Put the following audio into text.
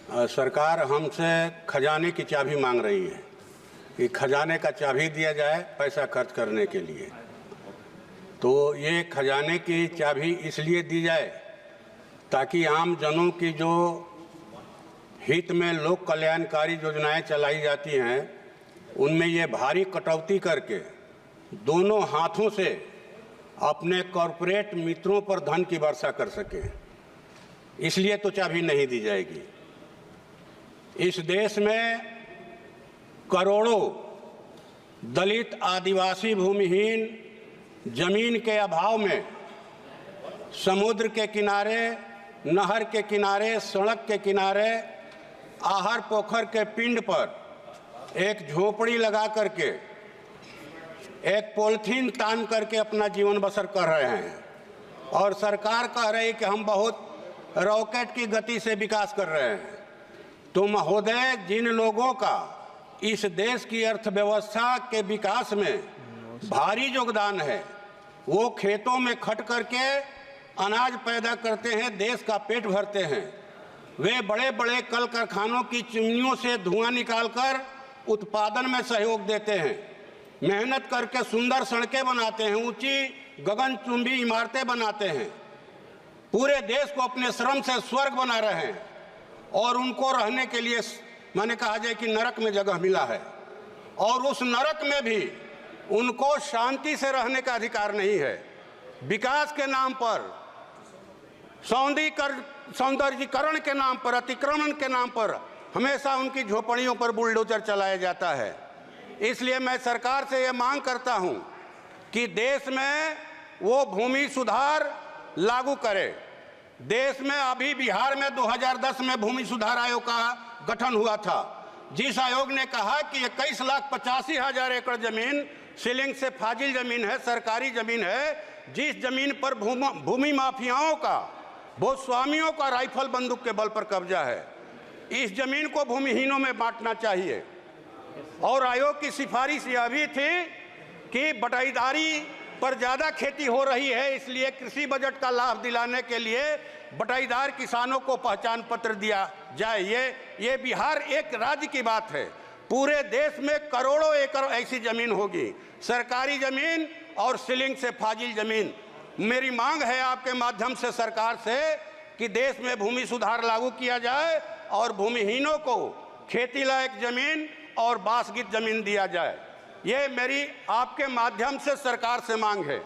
सरकार हमसे खजाने की चाबी मांग रही है कि खजाने का चाबी दिया जाए पैसा खर्च करने के लिए। तो ये खजाने की चाबी इसलिए दी जाए ताकि आम जनों की जो हित में लोक कल्याणकारी योजनाएं चलाई जाती हैं उनमें ये भारी कटौती करके दोनों हाथों से अपने कॉरपोरेट मित्रों पर धन की वर्षा कर सकें, इसलिए तो चाबी नहीं दी जाएगी। इस देश में करोड़ों दलित आदिवासी भूमिहीन जमीन के अभाव में समुद्र के किनारे, नहर के किनारे, सड़क के किनारे, आहर पोखर के पिंड पर एक झोपड़ी लगा करके, एक पॉलिथीन तान करके अपना जीवन बसर कर रहे हैं। और सरकार कह रही है कि हम बहुत रॉकेट की गति से विकास कर रहे हैं। तो महोदय, जिन लोगों का इस देश की अर्थव्यवस्था के विकास में भारी योगदान है, वो खेतों में खट करके अनाज पैदा करते हैं, देश का पेट भरते हैं। वे बड़े बड़े कल कारखानों की चिमनियों से धुआं निकालकर उत्पादन में सहयोग देते हैं, मेहनत करके सुंदर सड़कें बनाते हैं, ऊंची गगनचुंबी इमारतें बनाते हैं, पूरे देश को अपने श्रम से स्वर्ग बना रहे हैं। और उनको रहने के लिए मैंने कहा जाए कि नरक में जगह मिला है, और उस नरक में भी उनको शांति से रहने का अधिकार नहीं है। विकास के नाम पर, सौंदर्यीकरण के नाम पर, अतिक्रमण के नाम पर हमेशा उनकी झोपड़ियों पर बुलडोजर चलाया जाता है। इसलिए मैं सरकार से ये मांग करता हूं कि देश में वो भूमि सुधार लागू करे। देश में अभी बिहार में 2010 में भूमि सुधार आयोग का गठन हुआ था, जिस आयोग ने कहा कि 21,85,000 एकड़ जमीन सीलिंग से फाजिल जमीन है, सरकारी जमीन है, जिस जमीन पर भूमि माफियाओं का, भूस्वामियों का राइफल बंदूक के बल पर कब्जा है, इस जमीन को भूमिहीनों में बांटना चाहिए। और आयोग की सिफारिश यह भी थी कि बटाईदारी पर ज़्यादा खेती हो रही है, इसलिए कृषि बजट का लाभ दिलाने के लिए बटाईदार किसानों को पहचान पत्र दिया जाए। ये बिहार एक राज्य की बात है, पूरे देश में करोड़ों एकड़ ऐसी जमीन होगी, सरकारी जमीन और सीलिंग से फाजिल जमीन। मेरी मांग है आपके माध्यम से सरकार से कि देश में भूमि सुधार लागू किया जाए और भूमिहीनों को खेती लायक जमीन और बासगीत जमीन दिया जाए। ये मेरी आपके माध्यम से सरकार से मांग है।